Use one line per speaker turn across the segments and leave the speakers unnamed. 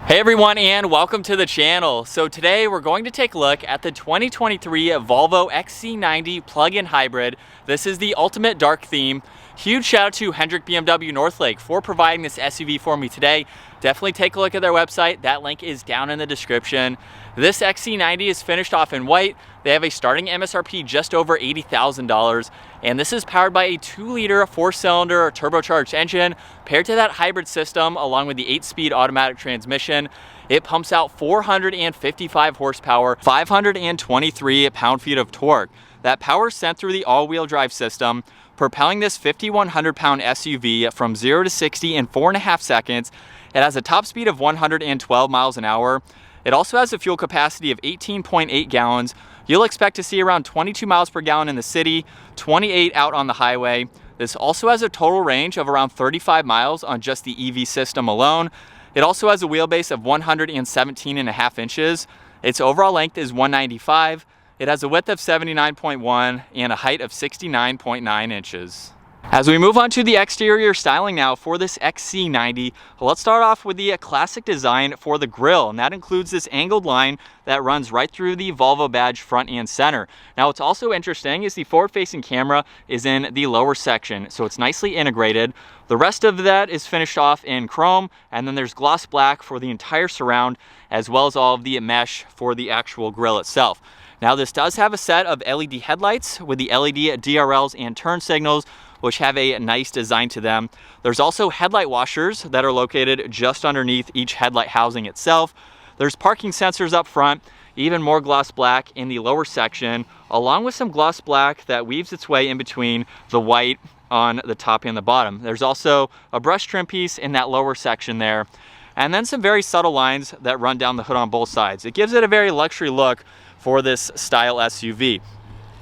Hey everyone, and welcome to the channel. So today we're going to take a look at the 2023 Volvo XC90 plug-in hybrid. This is the ultimate dark theme. Huge shout out to Hendrick BMW Northlake for providing this SUV for me today. Definitely take a look at their website. That link is down in the description. This XC90 is finished off in white. They have a starting MSRP just over $80,000, and this is powered by a 2-liter 4-cylinder turbocharged engine paired to that hybrid system along with the 8-speed automatic transmission. It pumps out 455 horsepower, 523 pound-feet of torque. That power is sent through the all-wheel drive system, propelling this 5,100-pound SUV from 0 to 60 in 4.5 seconds. It has a top speed of 112 miles an hour. It also has a fuel capacity of 18.8 gallons. You'll expect to see around 22 miles per gallon in the city, 28 out on the highway. This also has a total range of around 35 miles on just the EV system alone. It also has a wheelbase of 117.5 inches. Its overall length is 195. It has a width of 79.1 and a height of 69.9 inches. As we move on to the exterior styling now for this XC90, let's start off with the classic design for the grille, and that includes this angled line that runs right through the Volvo badge front and center. Now what's also interesting is the forward-facing camera is in the lower section, so it's nicely integrated. The rest of that is finished off in chrome, and then there's gloss black for the entire surround, as well as all of the mesh for the actual grille itself. Now this does have a set of LED headlights with the LED DRLs and turn signals, which have a nice design to them. There's also headlight washers that are located just underneath each headlight housing itself. There's parking sensors up front, even more gloss black in the lower section, along with some gloss black that weaves its way in between the white on the top and the bottom. There's also a brush trim piece in that lower section there, and then some very subtle lines that run down the hood on both sides. It gives it a very luxury look for this style SUV.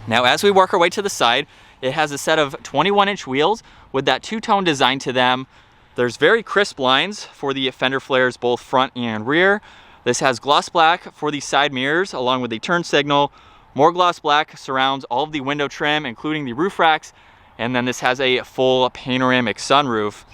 Now as we work our way to the side, it has a set of 21-inch wheels with that two-tone design to them. There's very crisp lines for the fender flares, both front and rear. This has gloss black for the side mirrors along with the turn signal. More gloss black surrounds all of the window trim, including the roof racks. And then this has a full panoramic sunroof.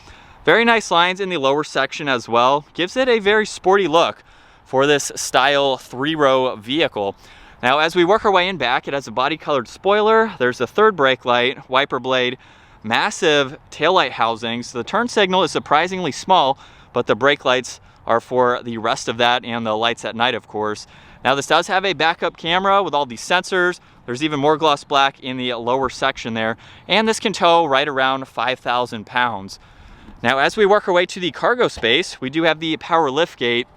Very nice lines in the lower section as well. Gives it a very sporty look for this style 3-row vehicle. Now as we work our way in back, it has a body colored spoiler. There's a third brake light, wiper blade, massive taillight housings. The turn signal is surprisingly small, but the brake lights are for the rest of that and the lights at night, of course. Now this does have a backup camera with all these sensors. There's even more gloss black in the lower section there, and this can tow right around 5,000 pounds. Now as we work our way to the cargo space, we do have the power lift gate.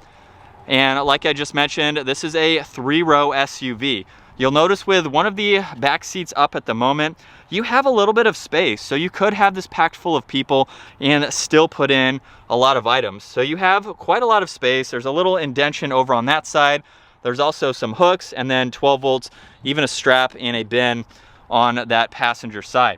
And like I just mentioned, this is a 3-row SUV. You'll notice with one of the back seats up at the moment, you have a little bit of space. So you could have this packed full of people and still put in a lot of items. So you have quite a lot of space. There's a little indention over on that side. There's also some hooks and then 12 volts, even a strap and a bin on that passenger side.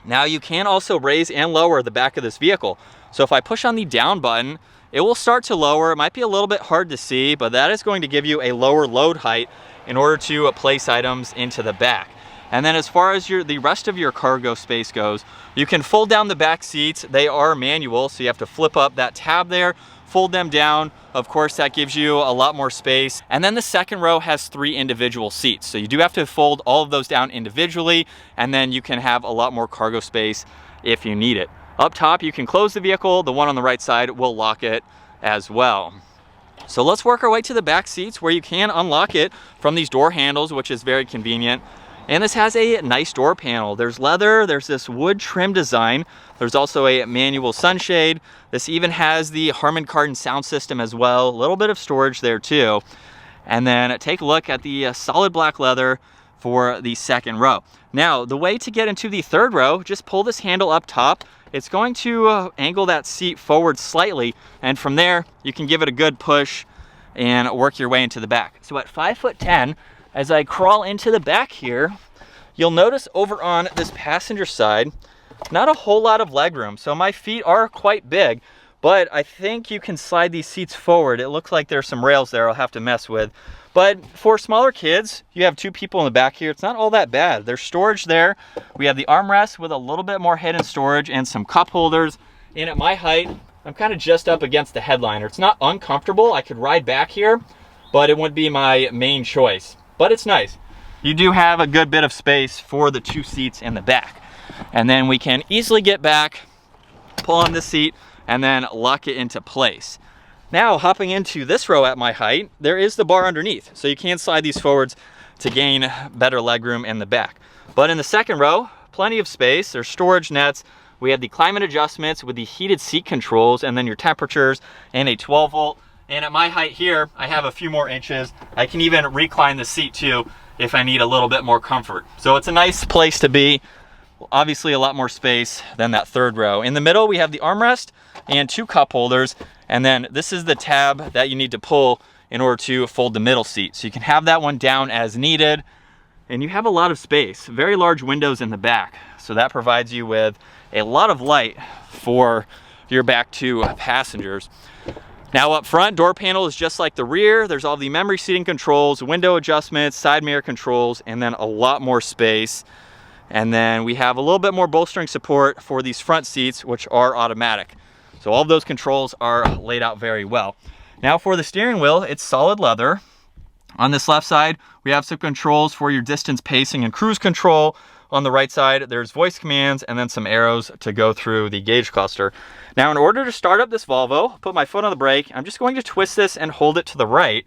Now you can also raise and lower the back of this vehicle. So if I push on the down button, it will start to lower. It might be a little bit hard to see, but that is going to give you a lower load height in order to place items into the back. And then as far as the rest of your cargo space goes, you can fold down the back seats. They are manual, so you have to flip up that tab there, fold them down. Of course, that gives you a lot more space. And then the second row has 3 individual seats. So you do have to fold all of those down individually, and then you can have a lot more cargo space if you need it. Up top, you can close the vehicle. The one on the right side will lock it as well. So let's work our way to the back seats where you can unlock it from these door handles, which is very convenient. And this has a nice door panel. There's leather, there's this wood trim design. There's also a manual sunshade. This even has the Harman Kardon sound system as well. A little bit of storage there too. And then take a look at the solid black leather for the second row. Now, the way to get into the third row, just pull this handle up top. It's going to angle that seat forward slightly, and from there, you can give it a good push and work your way into the back. So at 5'10", as I crawl into the back here, you'll notice over on this passenger side, not a whole lot of legroom. So my feet are quite big, but I think you can slide these seats forward. It looks like there's some rails there I'll have to mess with. But for smaller kids, you have 2 people in the back here. It's not all that bad. There's storage there. We have the armrest with a little bit more hidden storage and some cup holders. And at my height, I'm kind of just up against the headliner. It's not uncomfortable. I could ride back here, but it wouldn't be my main choice. But it's nice. You do have a good bit of space for the 2 seats in the back. And then we can easily get back, pull on this seat, and then lock it into place. Now, hopping into this row at my height, there is the bar underneath. So you can slide these forwards to gain better legroom in the back. But in the second row, plenty of space. There's storage nets. We have the climate adjustments with the heated seat controls, and then your temperatures, and a 12 volt. And at my height here, I have a few more inches. I can even recline the seat too if I need a little bit more comfort. So it's a nice place to be. Obviously a lot more space than that third row. In the middle, we have the armrest and 2 cup holders. And then this is the tab that you need to pull in order to fold the middle seat. So you can have that one down as needed. And you have a lot of space, very large windows in the back. So that provides you with a lot of light for your back 2 passengers. Now up front, door panel is just like the rear. There's all the memory seating controls, window adjustments, side mirror controls, and then a lot more space. And then we have a little bit more bolstering support for these front seats, which are automatic. So all of those controls are laid out very well. Now for the steering wheel, it's solid leather. On this left side, we have some controls for your distance pacing and cruise control. On the right side, there's voice commands and then some arrows to go through the gauge cluster. Now in order to start up this Volvo, put my foot on the brake, I'm just going to twist this and hold it to the right.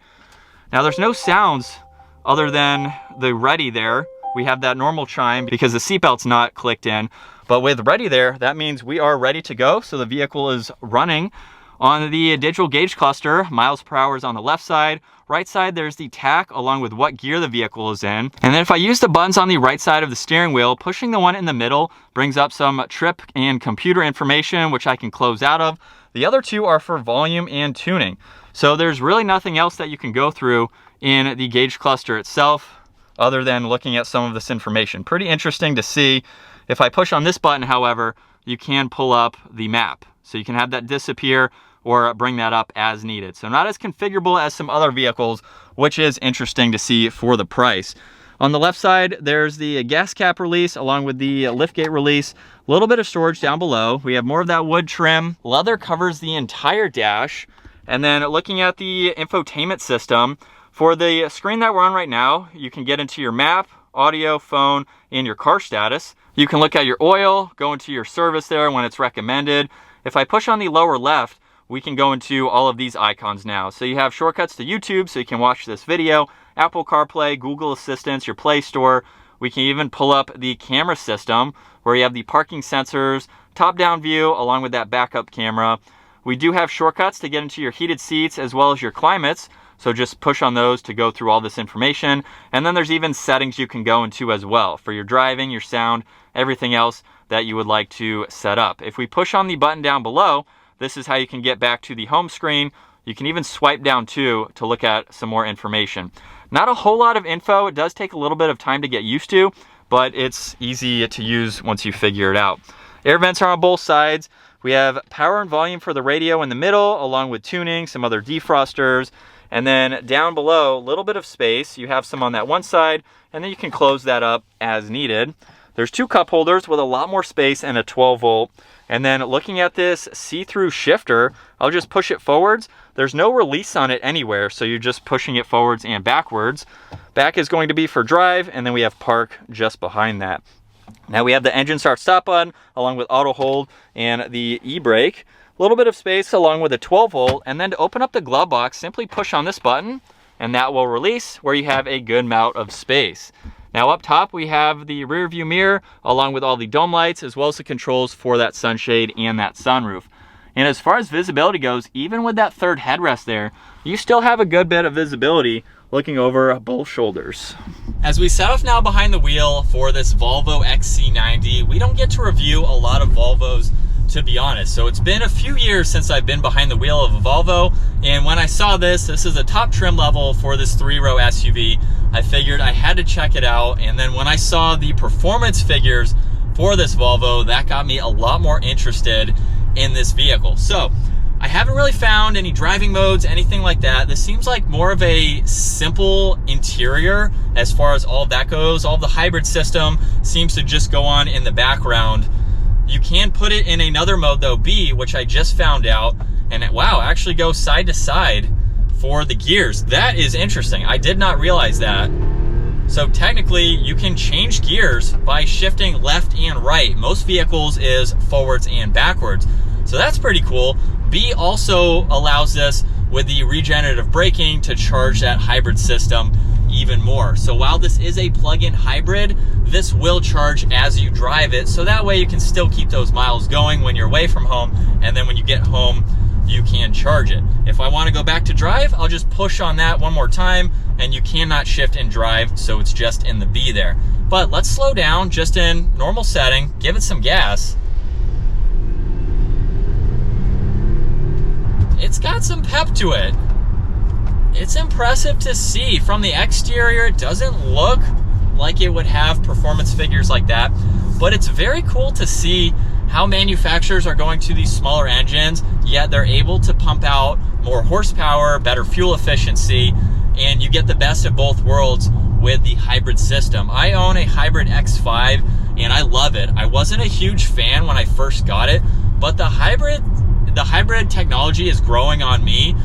Now there's no sounds other than the ready there. We have that normal chime because the seatbelt's not clicked in. But with ready there, that means we are ready to go. So the vehicle is running. On the digital gauge cluster, miles per hour is on the left side. Right side, there's the tach along with what gear the vehicle is in. And then if I use the buttons on the right side of the steering wheel, pushing the one in the middle brings up some trip and computer information, which I can close out of. The other 2 are for volume and tuning. So there's really nothing else that you can go through in the gauge cluster itself other than looking at some of this information. Pretty interesting to see. If I push on this button, however, you can pull up the map. So you can have that disappear or bring that up as needed. So not as configurable as some other vehicles, which is interesting to see for the price. On the left side, there's the gas cap release along with the liftgate release. A little bit of storage down below. We have more of that wood trim. Leather covers the entire dash. And then looking at the infotainment system, for the screen that we're on right now, you can get into your map, audio, phone, and your car status. You can look at your oil, go into your service there when it's recommended. If I push on the lower left, we can go into all of these icons now. So you have shortcuts to YouTube so you can watch this video, Apple CarPlay, Google Assistant, your Play Store. We can even pull up the camera system where you have the parking sensors, top-down view along with that backup camera. We do have shortcuts to get into your heated seats as well as your climates. So just push on those to go through all this information. And then there's even settings you can go into as well for your driving, your sound, everything else that you would like to set up. If we push on the button down below, this is how you can get back to the home screen. You can even swipe down too to look at some more information. Not a whole lot of info. It does take a little bit of time to get used to, but it's easy to use once you figure it out. Air vents are on both sides. We have power and volume for the radio in the middle, along with tuning, some other defrosters. And then down below, a little bit of space. You have some on that one side, and then you can close that up as needed. There's 2 cup holders with a lot more space and a 12 volt. And then looking at this see-through shifter, I'll just push it forwards. There's no release on it anywhere, so you're just pushing it forwards and backwards. Back is going to be for drive, and then we have park just behind that. Now we have the engine start stop button along with auto hold and the e-brake. A little bit of space along with a 12 volt, and then to open up the glove box, simply push on this button and that will release where you have a good amount of space. Now up top we have the rear view mirror along with all the dome lights as well as the controls for that sunshade and that sunroof. And as far as visibility goes, even with that third headrest there, you still have a good bit of visibility looking over both shoulders. As we set off now behind the wheel for this Volvo XC90, we don't get to review a lot of Volvos, to be honest. So it's been a few years since I've been behind the wheel of a Volvo, and when I saw this is a top trim level for this 3-row SUV, I figured I had to check it out. And then when I saw the performance figures for this Volvo, that got me a lot more interested in this vehicle. So I haven't really found any driving modes, anything like that. This seems like more of a simple interior as far as all of that goes. All of the hybrid system seems to just go on in the background. You can put it in another mode though, B, which I just found out, and wow, actually goes side to side for the gears. That is interesting. I did not realize that. So technically you can change gears by shifting left and right. Most vehicles is forwards and backwards. So that's pretty cool. B also allows this with the regenerative braking to charge that hybrid system even more. So while this is a plug-in hybrid, this will charge as you drive it, so that way you can still keep those miles going when you're away from home, and then when you get home you can charge it. If I want to go back to drive, I'll just push on that one more time, and you cannot shift and drive, so it's just in the B there. But let's slow down just in normal setting, give it some gas. It's got some pep to it. It's impressive to see. From the exterior, it doesn't look like it would have performance figures like that, but it's very cool to see how manufacturers are going to these smaller engines, yet they're able to pump out more horsepower, better fuel efficiency, and you get the best of both worlds with the hybrid system. I own a hybrid X5 and I love it. I wasn't a huge fan when I first got it, but the hybrid technology is growing on me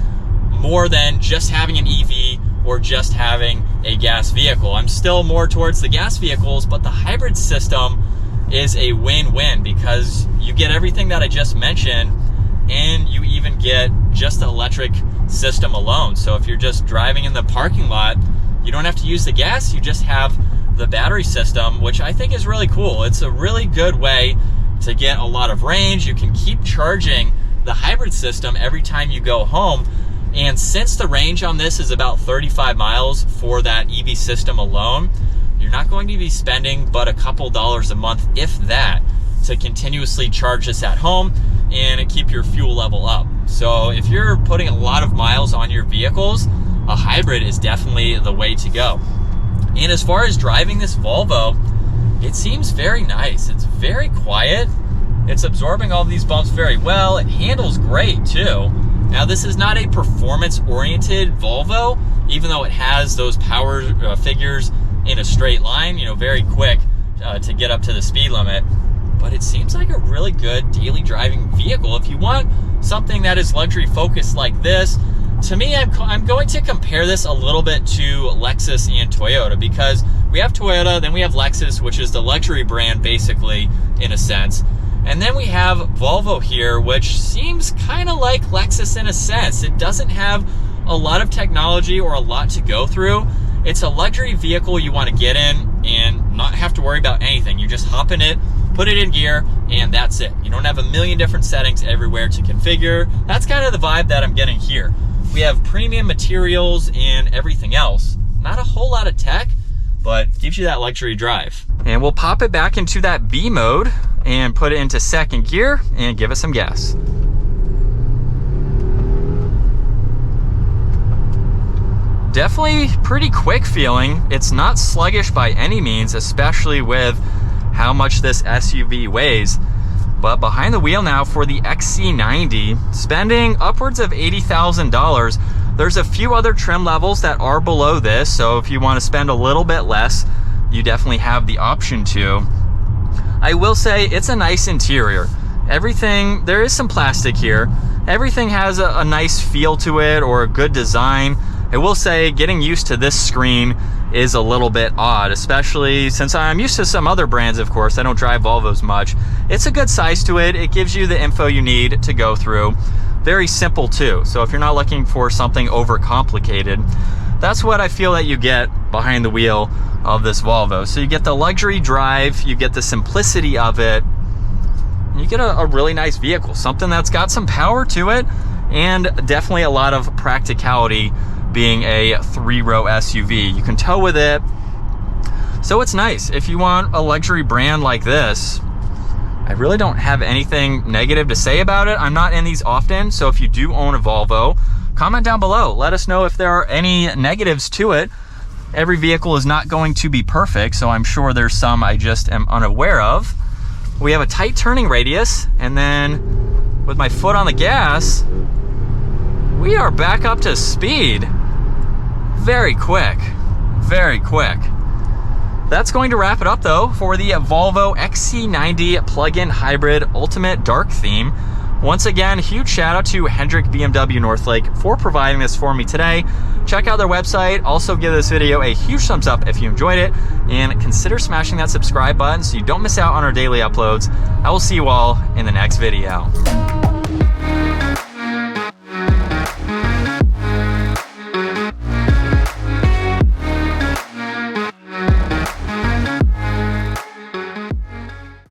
more than just having an EV or just having a gas vehicle. I'm still more towards the gas vehicles, but the hybrid system is a win-win because you get everything that I just mentioned, and you even get just the electric system alone. So if you're just driving in the parking lot, you don't have to use the gas, you just have the battery system, which I think is really cool. It's a really good way to get a lot of range. You can keep charging the hybrid system every time you go home. And since the range on this is about 35 miles for that EV system alone, you're not going to be spending but a couple dollars a month, if that, to continuously charge this at home and keep your fuel level up. So if you're putting a lot of miles on your vehicles, a hybrid is definitely the way to go. And as far as driving this Volvo, it seems very nice. It's very quiet. It's absorbing all these bumps very well. It handles great too. Now, this is not a performance-oriented Volvo, even though it has those power figures in a straight line, you know, very quick to get up to the speed limit. But it seems like a really good daily driving vehicle. If you want something that is luxury focused like this, to me, I'm going to compare this a little bit to Lexus and Toyota, because we have Toyota, then we have Lexus, which is the luxury brand basically in a sense. And then we have Volvo here, which seems kind of like Lexus in a sense. It doesn't have a lot of technology or a lot to go through. It's a luxury vehicle you want to get in and not have to worry about anything. You just hop in it, put it in gear, and that's it. You don't have a million different settings everywhere to configure. That's kind of the vibe that I'm getting here. We have premium materials and everything else. Not a whole lot of tech, but gives you that luxury drive. And we'll pop it back into that B mode and put it into second gear and give it some gas. Definitely pretty quick feeling. It's not sluggish by any means, especially with how much this SUV weighs. But behind the wheel now for the XC90, spending upwards of $80,000. There's a few other trim levels that are below this, so if you want to spend a little bit less, you definitely have the option to. I will say it's a nice interior. Everything, there is some plastic here. Everything has a nice feel to it, or a good design. I will say getting used to this screen is a little bit odd, especially since I'm used to some other brands, of course. I don't drive Volvos much. It's a good size to it. It gives you the info you need to go through. Very simple too. So if you're not looking for something overcomplicated, that's what I feel that you get behind the wheel of this Volvo. So you get the luxury drive, you get the simplicity of it, you get a really nice vehicle, something that's got some power to it, and definitely a lot of practicality being a 3-row SUV. You can tow with it, so it's nice. If you want a luxury brand like this, I really don't have anything negative to say about it. I'm not in these often, so if you do own a Volvo, comment down below. Let us know if there are any negatives to it. Every vehicle is not going to be perfect, so I'm sure there's some I just am unaware of. We have a tight turning radius, and then with my foot on the gas, we are back up to speed. Very quick, very quick. That's going to wrap it up though for the Volvo XC90 plug-in hybrid ultimate dark theme. Once again, huge shout out to Hendrick BMW Northlake for providing this for me today. Check out their website. Also give this video a huge thumbs up if you enjoyed it, and consider smashing that subscribe button so you don't miss out on our daily uploads. I will see you all in the next video.